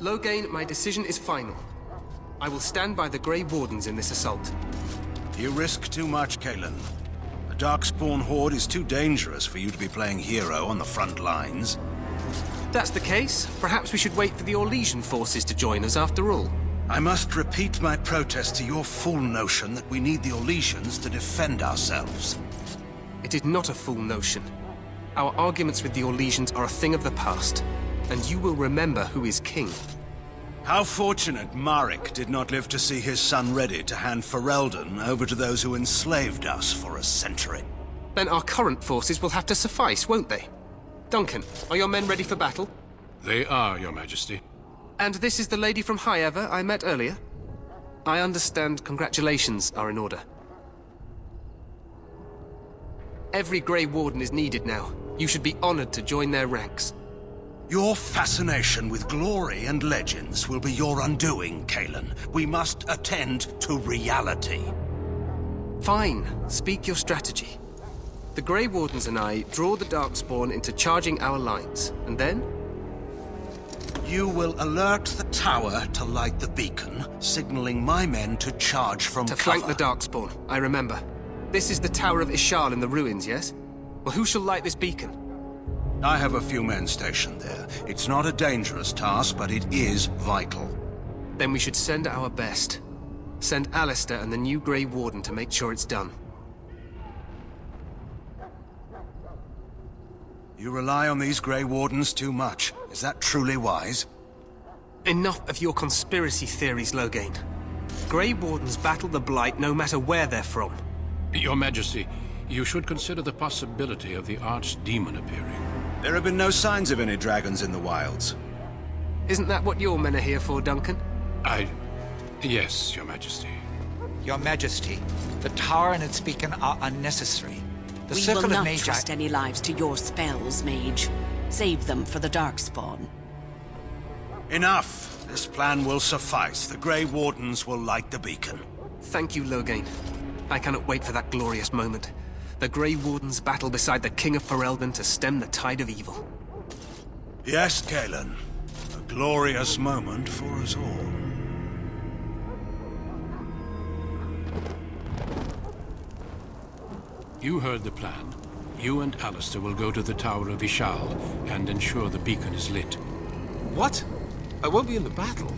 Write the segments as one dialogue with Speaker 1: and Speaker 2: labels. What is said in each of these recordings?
Speaker 1: Loghain, my decision is final. I will stand by the Grey Wardens in this assault.
Speaker 2: You risk too much, Kalen. The Darkspawn Horde is too dangerous for you to be playing hero on the front lines.
Speaker 1: If that's the case, perhaps we should wait for the Orlesian forces to join us after all.
Speaker 2: I must repeat my protest to your fool notion that we need the Orlesians to defend ourselves.
Speaker 1: It is not a fool notion. Our arguments with the Orlesians are a thing of the past, and you will remember who is king.
Speaker 2: How fortunate Marek did not live to see his son ready to hand Ferelden over to those who enslaved us for a century.
Speaker 1: Then our current forces will have to suffice, won't they? Duncan, are your men ready for battle?
Speaker 3: They are, Your Majesty.
Speaker 1: And this is the lady from High Ever I met earlier? I understand congratulations are in order. Every Grey Warden is needed now. You should be honored to join their ranks.
Speaker 2: Your fascination with glory and legends will be your undoing, Kalen. We must attend to reality.
Speaker 1: Fine. Speak your strategy. The Grey Wardens and I draw the Darkspawn into charging our lines, and then?
Speaker 2: You will alert the tower to light the beacon, signaling my men to charge from cover.
Speaker 1: To flank the Darkspawn, I remember. This is the Tower of Ishal in the ruins, yes? Well, who shall light this beacon?
Speaker 2: I have a few men stationed there. It's not a dangerous task, but it is vital.
Speaker 1: Then we should send our best. Send Alistair and the new Grey Warden to make sure it's done.
Speaker 2: You rely on these Grey Wardens too much. Is that truly wise?
Speaker 1: Enough of your conspiracy theories, Loghain. Grey Wardens battle the Blight no matter where they're from.
Speaker 3: Your Majesty, you should consider the possibility of the Archdemon appearing.
Speaker 2: There have been no signs of any dragons in the wilds.
Speaker 1: Isn't that what your men are here for, Duncan?
Speaker 3: Yes, Your Majesty.
Speaker 4: Your Majesty, the tower and its beacon are unnecessary. The
Speaker 5: We
Speaker 4: Circle
Speaker 5: will
Speaker 4: of
Speaker 5: not
Speaker 4: Magi...
Speaker 5: trust any lives to your spells, Mage. Save them for the Darkspawn.
Speaker 2: Enough! This plan will suffice. The Grey Wardens will light the beacon.
Speaker 1: Thank you, Loghain. I cannot wait for that glorious moment. The Grey Wardens battle beside the King of Ferelden to stem the tide of evil.
Speaker 2: Yes, Kalen. A glorious moment for us all.
Speaker 3: You heard the plan. You and Alistair will go to the Tower of Ishal and ensure the beacon is lit.
Speaker 6: What? I won't be in the battle.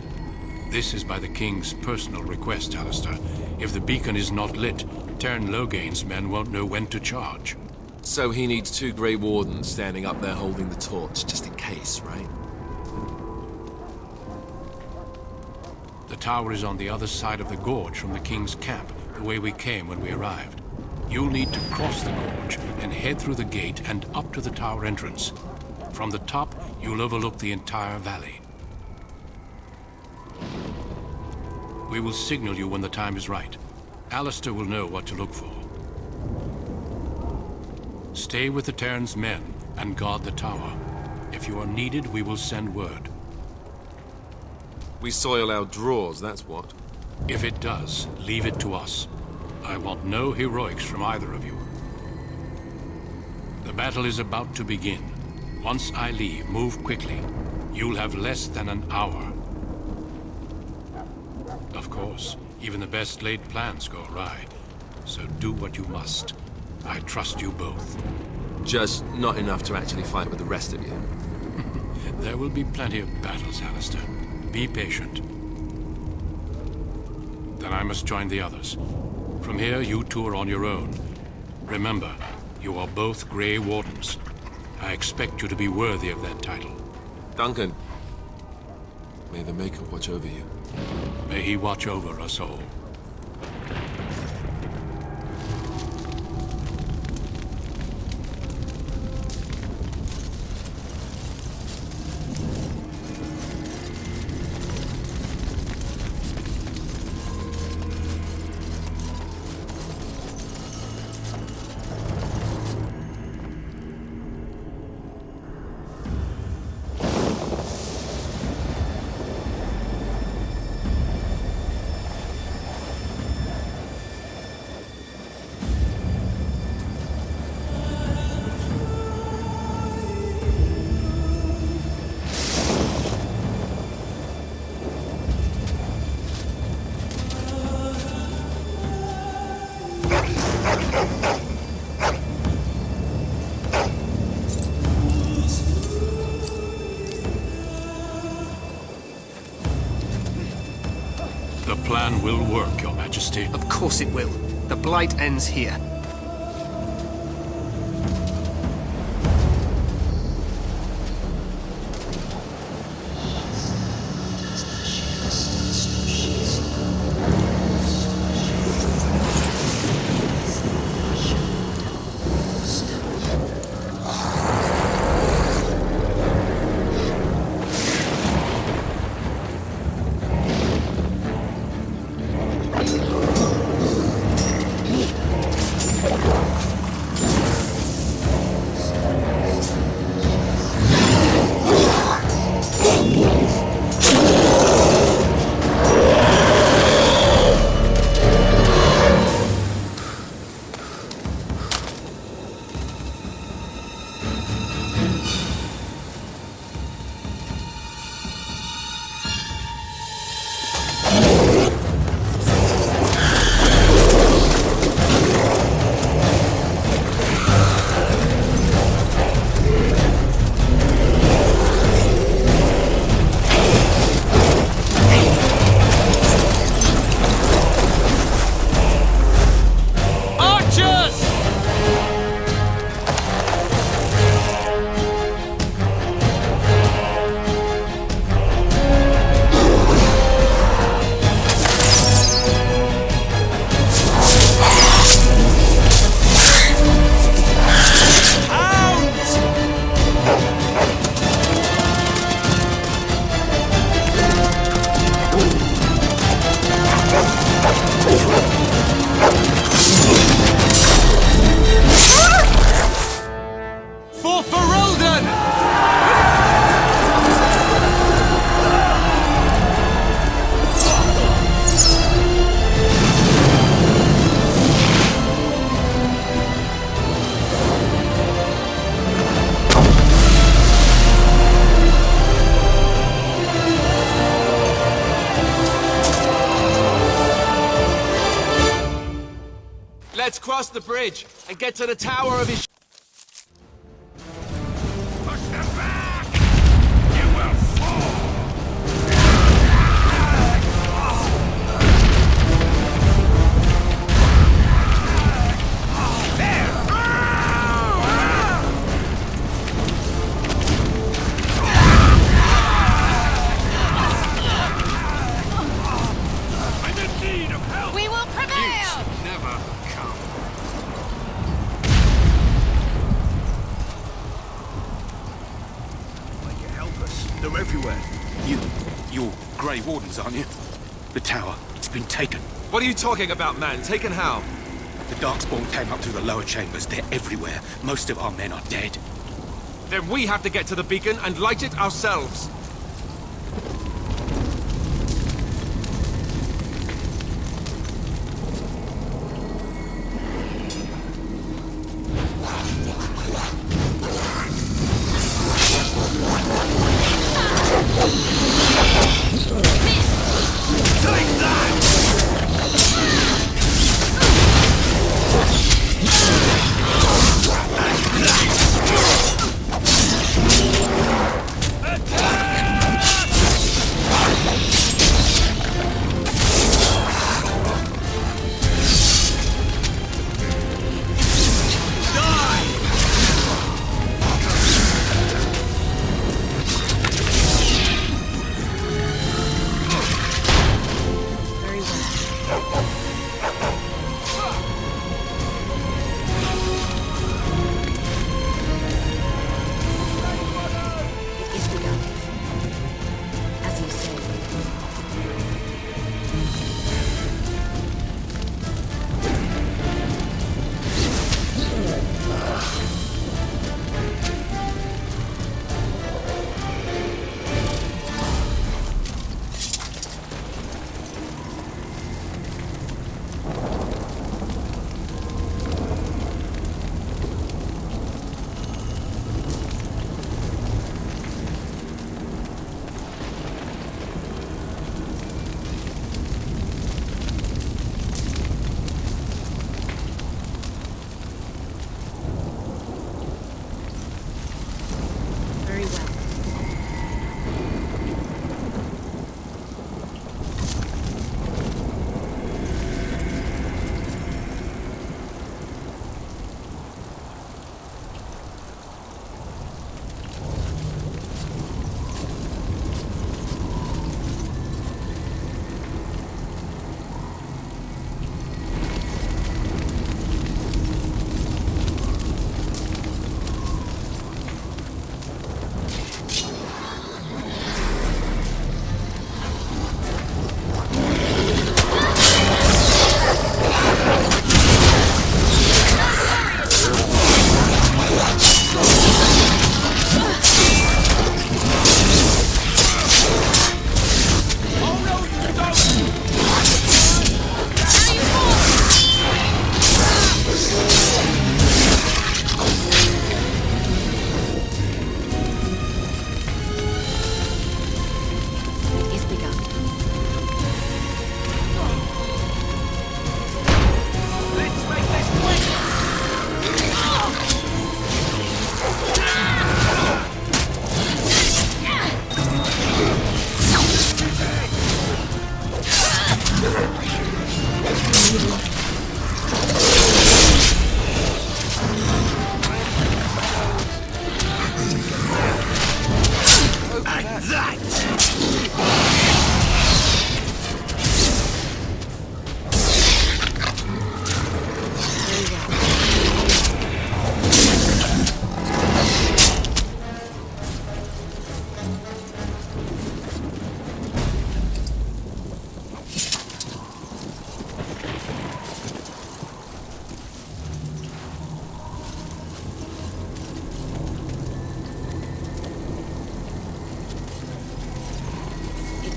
Speaker 3: This is by the King's personal request, Alistair. If the beacon is not lit, Tern Loghain's men won't know when to charge.
Speaker 6: So he needs 2 Grey Wardens standing up there holding the torch, just in case, right?
Speaker 3: The tower is on the other side of the gorge from the King's camp, the way we came when we arrived. You'll need to cross the gorge and head through the gate and up to the tower entrance. From the top, you'll overlook the entire valley. We will signal you when the time is right. Alistair will know what to look for. Stay with the Terran's men and guard the tower. If you are needed, we will send word.
Speaker 6: We soil our drawers, that's what.
Speaker 3: If it does, leave it to us. I want no heroics from either of you. The battle is about to begin. Once I leave, move quickly. You'll have less than an hour. Of course, even the best laid plans go awry. So do what you must. I trust you both.
Speaker 6: Just not enough to actually fight with the rest of you.
Speaker 3: There will be plenty of battles, Alistair. Be patient. Then I must join the others. From here, you two are on your own. Remember, you are both Grey Wardens. I expect you to be worthy of that title.
Speaker 6: Duncan, may the Maker watch over you.
Speaker 3: May he watch over us all. plan will work, Your Majesty.
Speaker 1: Of course it will. The Blight ends here.
Speaker 6: Let's cross the bridge and get to the tower of his...
Speaker 3: Push them back! You will fall! I'm in need of help!
Speaker 5: We will prevail!
Speaker 3: Never come.
Speaker 2: Can you help us? They're everywhere.
Speaker 7: You're Grey Wardens, aren't you? The tower, it's been taken.
Speaker 6: What are you talking about, man? Taken how?
Speaker 7: The Darkspawn came up through the lower chambers. They're everywhere. Most of our men are dead.
Speaker 6: Then we have to get to the beacon and light it ourselves.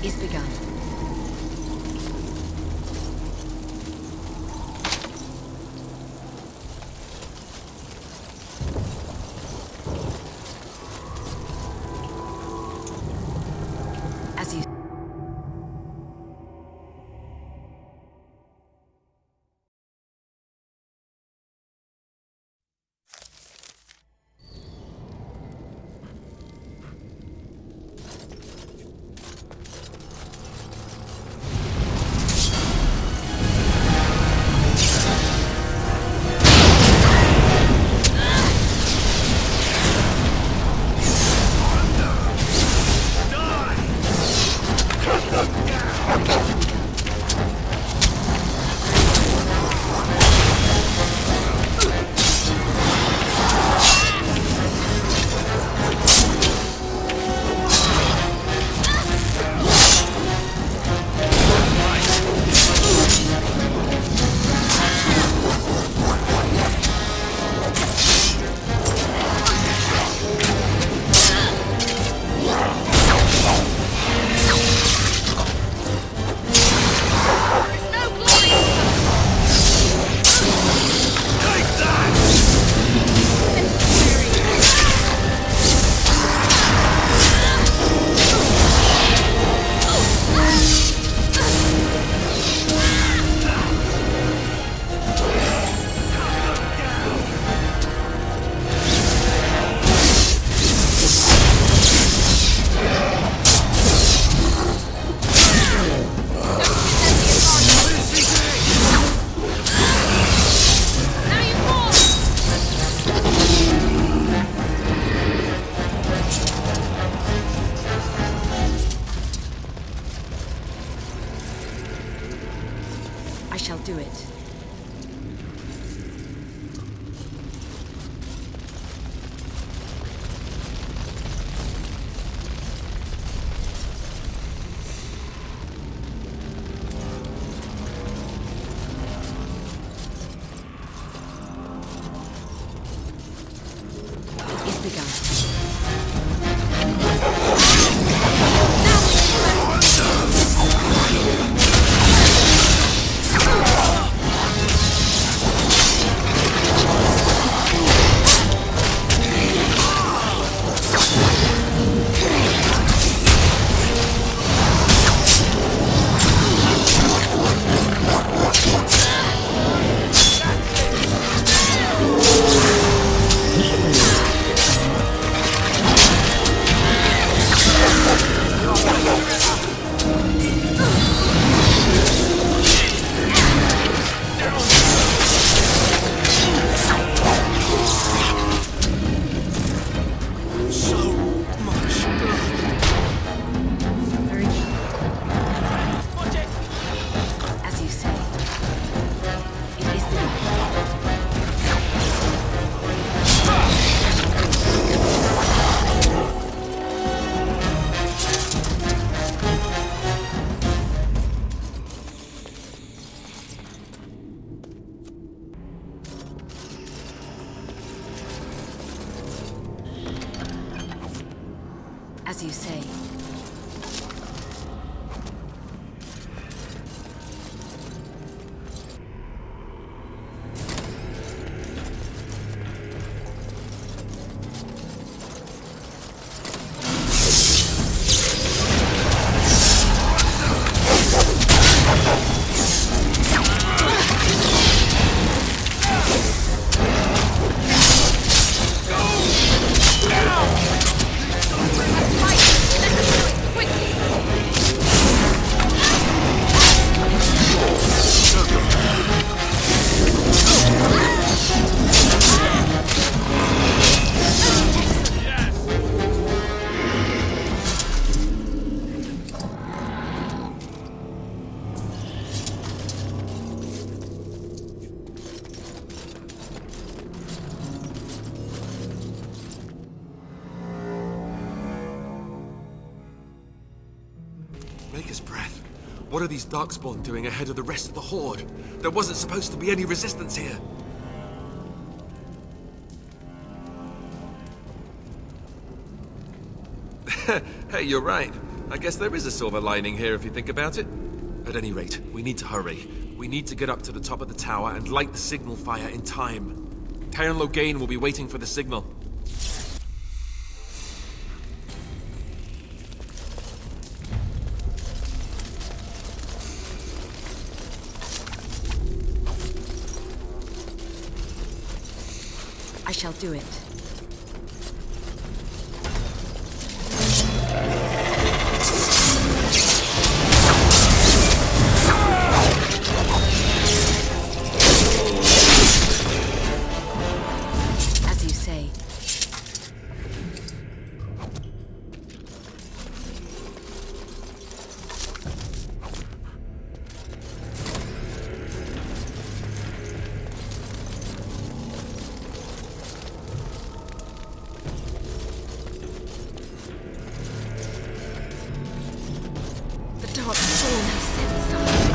Speaker 5: is begun. As you shall do it. It is begun. As you say, it is begun. As you say.
Speaker 6: Maker's breath. What are these Darkspawn doing ahead of the rest of the Horde? There wasn't supposed to be any resistance here. Hey, you're right. I guess there is a silver lining here if you think about it. At any rate, we need to hurry. We need to get up to the top of the tower and light the signal fire in time. Cairn Logain will be waiting for the signal.
Speaker 5: I shall do it. As you say. The dark soul has sensed us.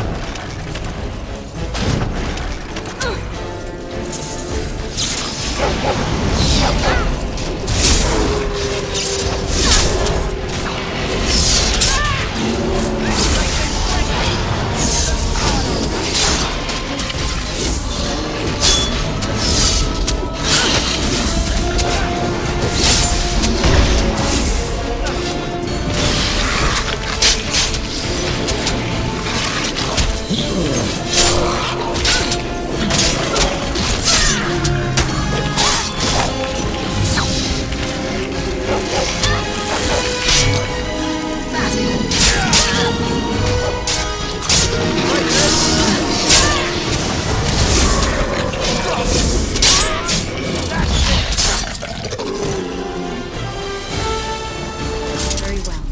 Speaker 5: Very well,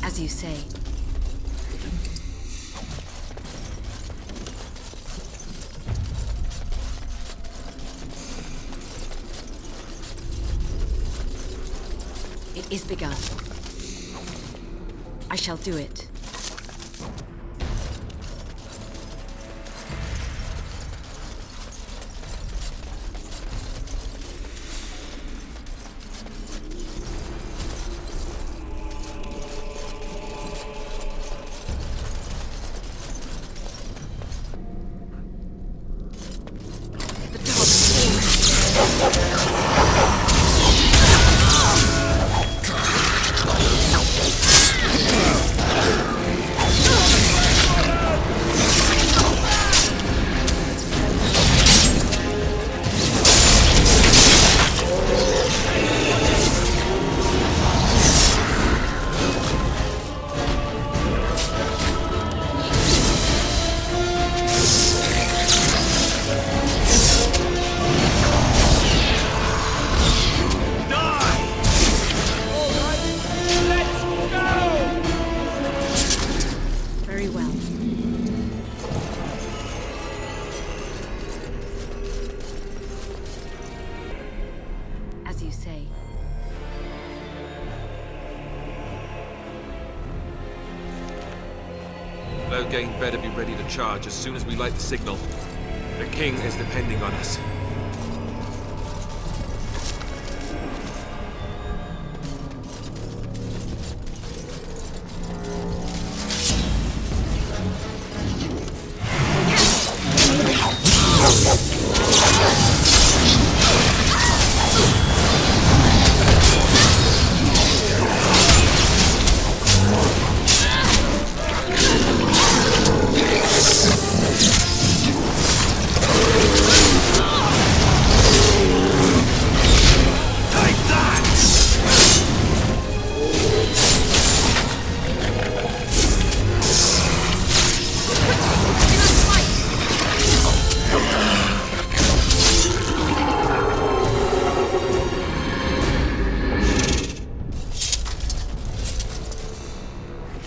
Speaker 5: as you say. It is begun. I shall do it. The dark soul. Very well. As you say.
Speaker 6: Logain better be ready to charge as soon as we light the signal. The king is depending on us.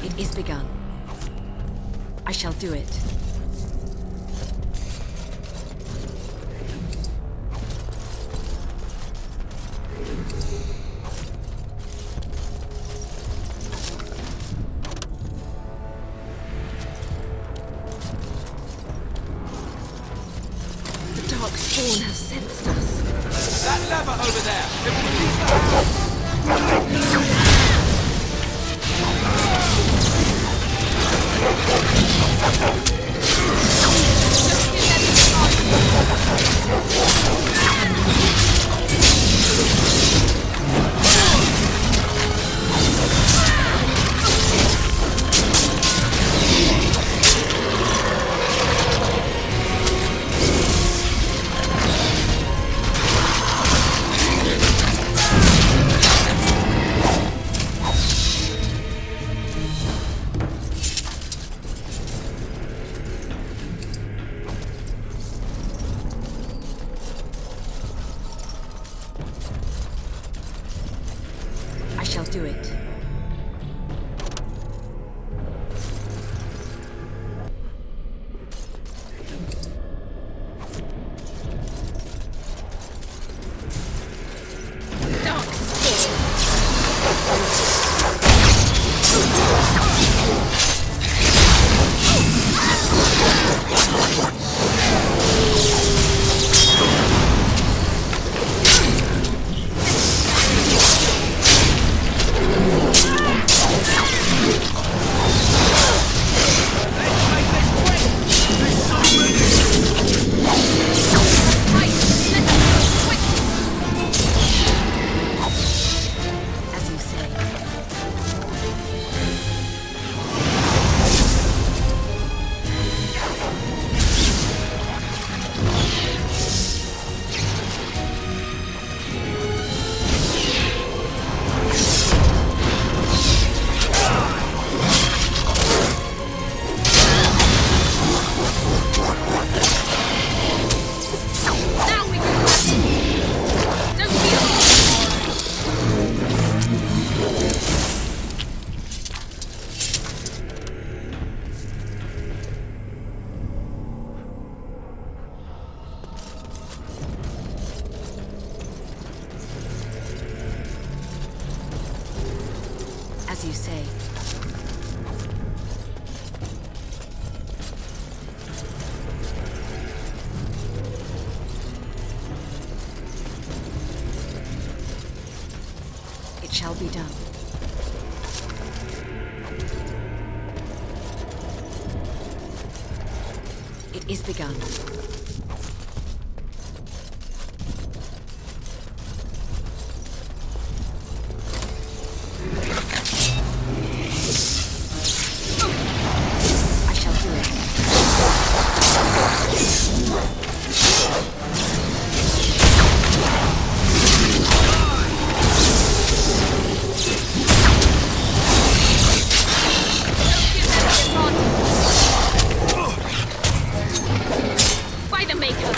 Speaker 5: It is begun. I shall do it. The dark spawn has sensed us.
Speaker 4: That lever over there! It will release the...
Speaker 5: as you say. It shall be done. It is begun. I shall do it.
Speaker 8: By the Maker!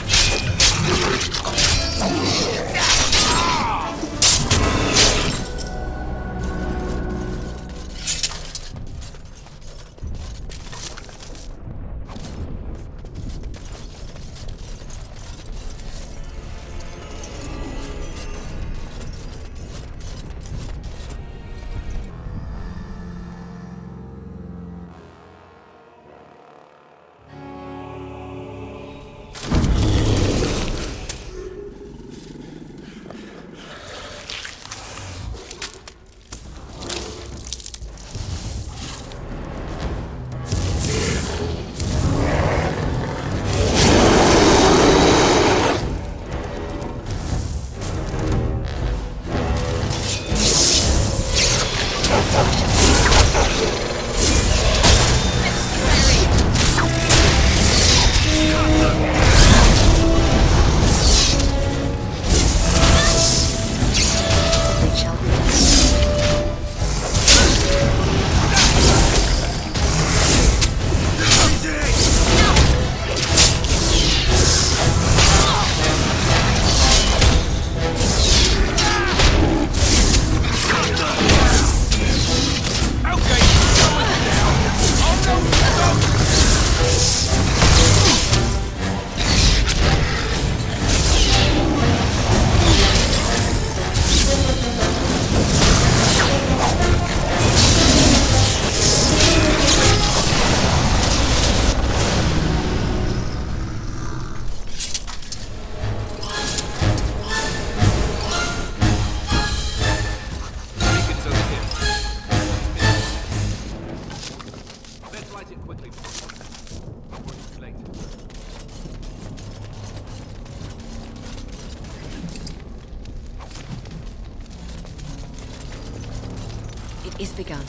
Speaker 5: It is begun.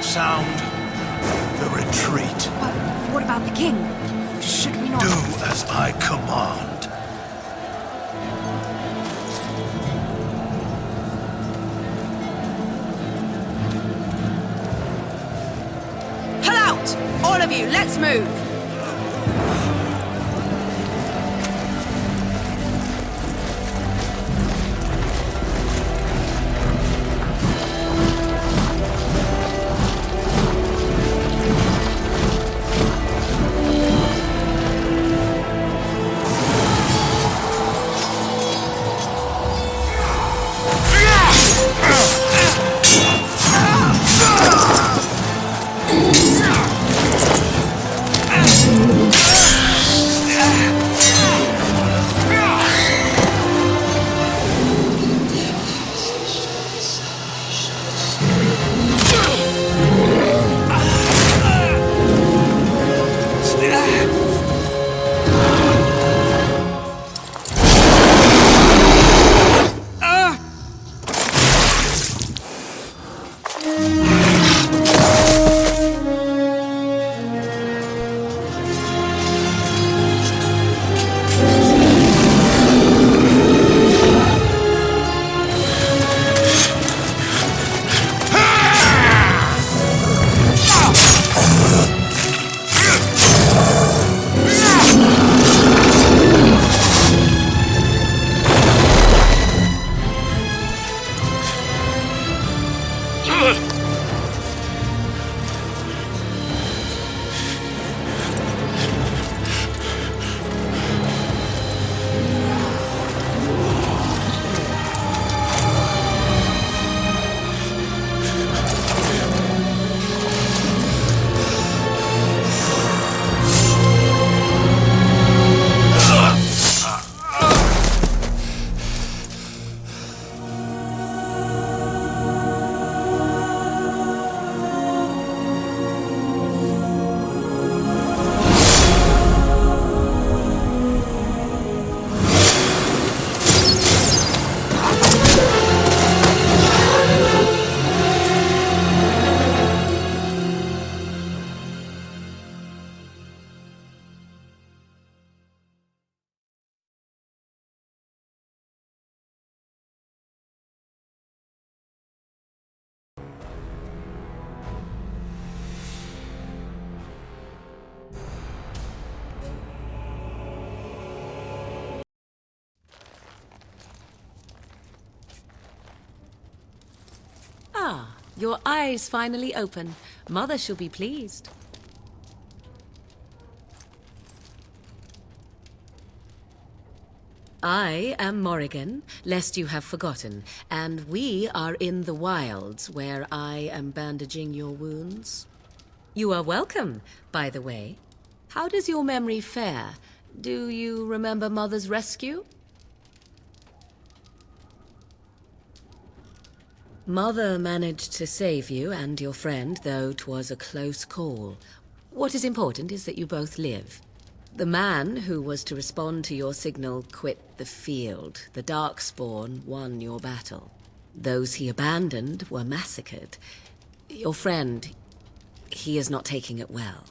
Speaker 2: Sound the retreat.
Speaker 5: But what about the king? Should we not...
Speaker 2: Do as I command.
Speaker 5: Pull out! All of you, let's move! your eyes finally open. Mother shall be pleased. I am Morrigan, lest you have forgotten, and we are in the wilds where I am bandaging your wounds. You are welcome, by the way. How does your memory fare? Do you remember Mother's rescue? Mother managed to save you and your friend, though 'twas a close call. What is important is that you both live. The man who was to respond to your signal quit the field. The Darkspawn won your battle. Those he abandoned were massacred. Your friend, he is not taking it well.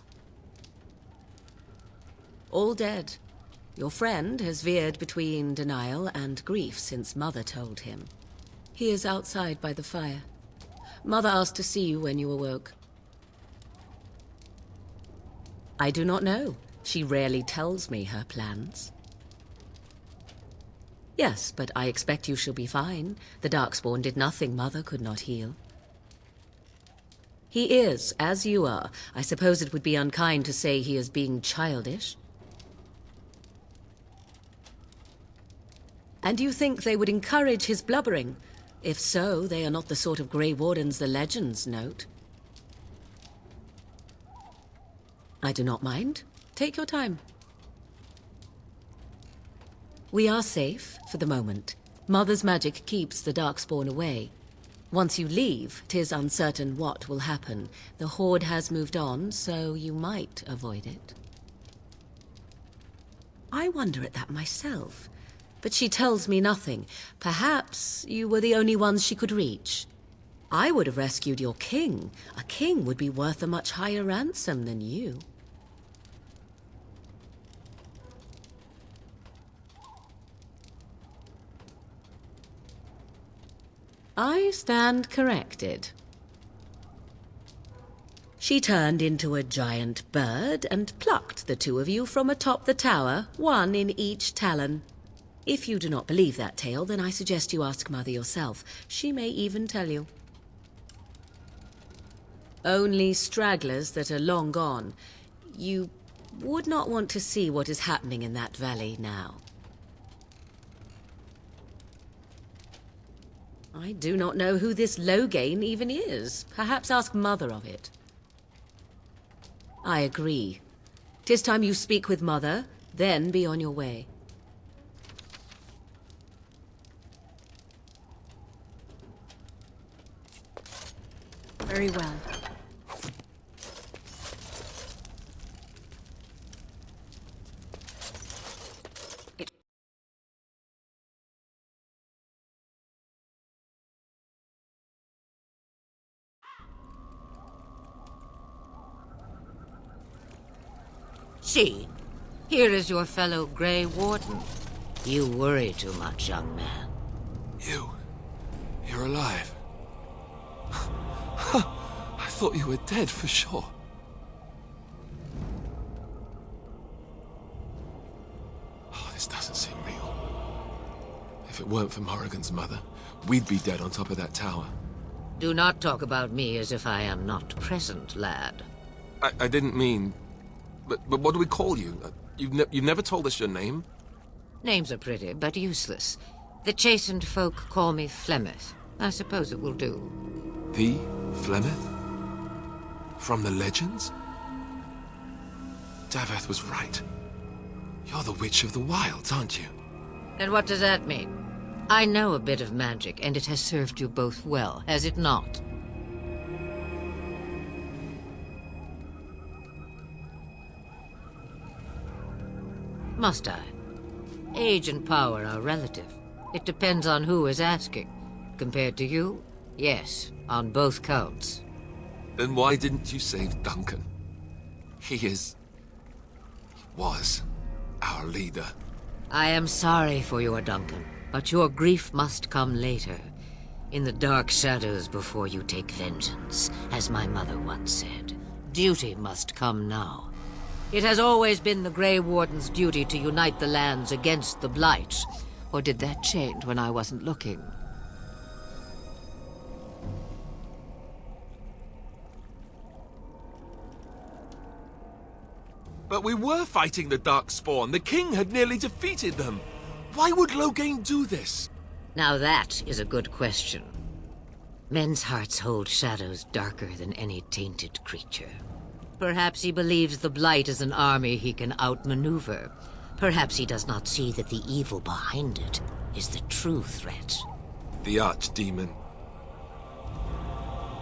Speaker 5: All dead. Your friend has veered between denial and grief since Mother told him. He is outside by the fire. Mother asked to see you when you awoke. I do not know. She rarely tells me her plans. Yes, but I expect you shall be fine. The Darkspawn did nothing Mother could not heal. He is, as you are. I suppose it would be unkind to say he is being childish. And you think they would encourage his blubbering? If so, they are not the sort of Grey Wardens the legends note. I do not mind. Take your time. We are safe, for the moment. Mother's magic keeps the Darkspawn away. Once you leave, 'tis uncertain what will happen. The Horde has moved on, so you might avoid it. I wonder at that myself. But she tells me nothing. Perhaps you were the only ones she could reach. I would have rescued your king. A king would be worth a much higher ransom than you. I stand corrected. She turned into a giant bird and plucked the two of you from atop the tower, one in each talon. If you do not believe that tale, then I suggest you ask Mother yourself. She may even tell you. Only stragglers that are long gone. You would not want to see what is happening in that valley now. I do not know who this Loghain even is. Perhaps ask Mother of it. I agree. 'Tis time you speak with Mother, then be on your way. Very well.
Speaker 9: See, here is your fellow Grey Warden. You worry too much, young man.
Speaker 6: You're alive. I thought you were dead for sure. Oh, this doesn't seem real. If it weren't for Morrigan's mother, we'd be dead on top of that tower.
Speaker 9: Do not talk about me as if I am not present, lad.
Speaker 6: I didn't mean... But what do we call you? You've never told us your name?
Speaker 9: Names are pretty, but useless. The chastened folk call me Flemeth. I suppose it will do.
Speaker 6: The Flemeth? From the legends? Daveth was right. You're the Witch of the Wilds, aren't you?
Speaker 9: And what does that mean? I know a bit of magic, and it has served you both well, has it not? Must I? Age and power are relative. It depends on who is asking. Compared to you, yes, on both counts.
Speaker 6: Then why didn't you save Duncan? He was our leader.
Speaker 9: I am sorry for your Duncan, but your grief must come later. In the dark shadows before you take vengeance, as my mother once said. Duty must come now. It has always been the Grey Warden's duty to unite the lands against the Blight. Or did that change when I wasn't looking?
Speaker 6: But we were fighting the Darkspawn. The king had nearly defeated them. Why would Loghain do this?
Speaker 9: Now that is a good question. Men's hearts hold shadows darker than any tainted creature. Perhaps he believes the Blight is an army he can outmaneuver. Perhaps he does not see that the evil behind it is the true threat.
Speaker 6: The Archdemon.